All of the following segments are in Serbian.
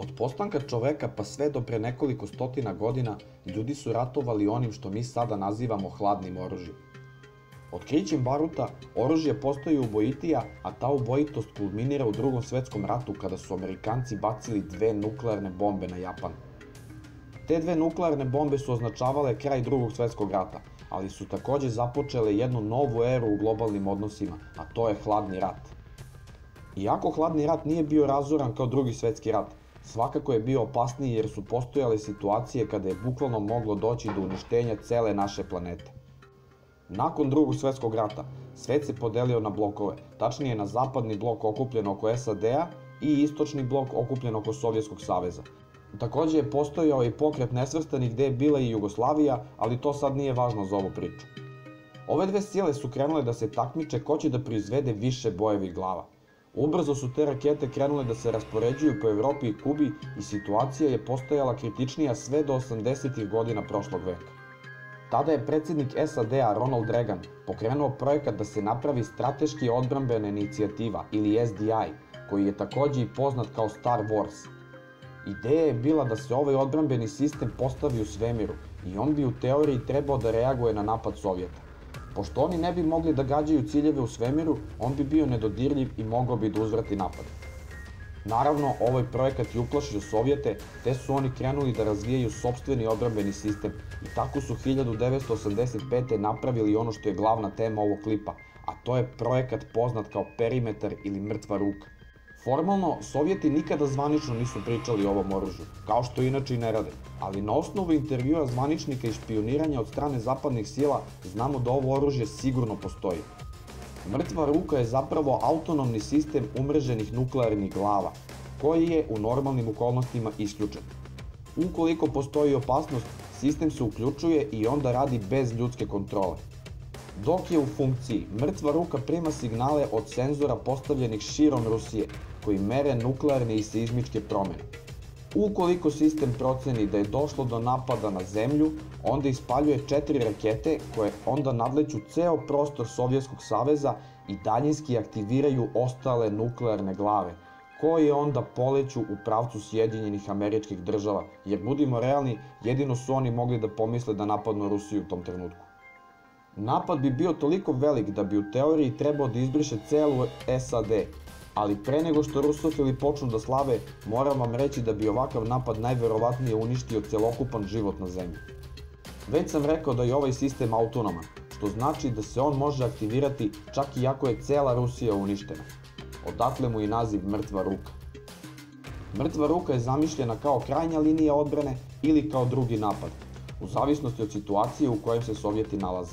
Od postanka čoveka pa sve do pre nekoliko stotina godina ljudi su ratovali onim što mi sada nazivamo hladnim oružjem. Otkrićem baruta oružje postaje ubojitija, a ta ubojitost kulminira u Drugom svetskom ratu kada su Amerikanci bacili 2 nuklearne bombe na Japan. Te 2 nuklearne bombe su označavale kraj Drugog svetskog rata, ali su takođe započele jednu novu eru u globalnim odnosima, a to je hladni rat. Iako hladni rat nije bio razoran kao Drugi svetski rat, svakako je bio opasniji jer su postojale situacije kada je bukvalno moglo doći do uništenja cele naše planete. Nakon Drugog svetskog rata, svet se podelio na blokove, tačnije na zapadni blok okupljen oko SAD-a i istočni blok okupljen oko Sovjetskog saveza. Takođe je postojao i pokret nesvrstanih gde je bila i Jugoslavija, ali to sad nije važno za ovu priču. Ove dve sile su krenule da se takmiče ko će da proizvede više bojevih glava. Ubrzo su te rakete krenule da se raspoređuju po Evropi i Kubi i situacija je postojala kritičnija sve do 80. godina prošlog veka. Tada je predsjednik SAD-a Ronald Reagan pokrenuo projekat da se napravi strateški odbrambena inicijativa ili SDI, koji je takođe i poznat kao Star Wars. Ideja je bila da se ovaj odbrambeni sistem postavi u svemiru i on bi u teoriji trebao da reaguje na napad Sovjeta. Pošto oni ne bi mogli da gađaju ciljeve u svemiru, on bi bio nedodirljiv i mogao bi da uzvrati napad. Naravno, ovaj projekat je uplašio Sovjete, te su oni krenuli da razvijaju sopstveni odbrambeni sistem i tako su 1985. napravili ono što je glavna tema ovog klipa, a to je projekat poznat kao Perimetar ili Mrtva ruka. Formalno, Sovjeti nikada zvanično nisu pričali o ovom oružju, kao što inače i ne rade, ali na osnovu intervjua zvaničnika i špioniranja od strane zapadnih sila znamo da ovo oružje sigurno postoji. Mrtva ruka je zapravo autonomni sistem umreženih nuklearnih glava, koji je u normalnim okolnostima isključen. Ukoliko postoji opasnost, sistem se uključuje i onda radi bez ljudske kontrole. Dok je u funkciji, mrtva ruka prima signale od senzora postavljenih širom Rusije, koji mere nuklearne i seizmičke promene. Ukoliko sistem proceni da je došlo do napada na zemlju, onda ispaljuje 4 rakete koje onda nadleću ceo prostor Sovjetskog saveza i daljinski aktiviraju ostale nuklearne glave, koje onda poleću u pravcu Sjedinjenih Američkih Država, jer budimo realni, jedino su oni mogli da pomisle da napadnu Rusiju u tom trenutku. Napad bi bio toliko velik da bi u teoriji trebao da izbriše celu SAD, ali pre nego što rusofili počnu da slave, moram vam reći da bi ovakav napad najverovatnije uništio celokupan život na zemlji. Već sam rekao da je ovaj sistem autonoman, što znači da se on može aktivirati čak i ako je cela Rusija uništena. Odatle mu i naziv Mrtva ruka. Mrtva ruka je zamišljena kao krajnja linija odbrane ili kao drugi napad, u zavisnosti od situacije u kojem se Sovjeti nalaze.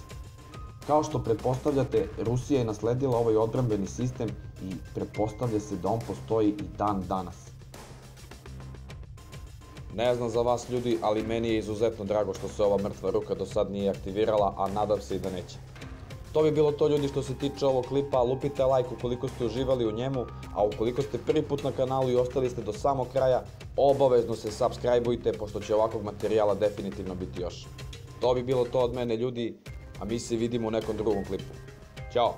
Kao što pretpostavljate, Rusija je nasledila ovaj odbrambeni sistem i pretpostavlja se da on postoji i dan danas. Ne znam za vas ljudi, ali meni je izuzetno drago što se ova mrtva ruka do sad nije aktivirala, a nadam se i da neće. To bi bilo to ljudi što se tiče ovog klipa, lupite like ukoliko ste uživali u njemu, a ukoliko ste prvi put na kanalu i ostali ste do samog kraja, obavezno se subscribeujte pošto će ovakvog materijala definitivno biti još. To bi bilo to od mene ljudi, a mi se vidimo u nekom drugom klipu. Ćao!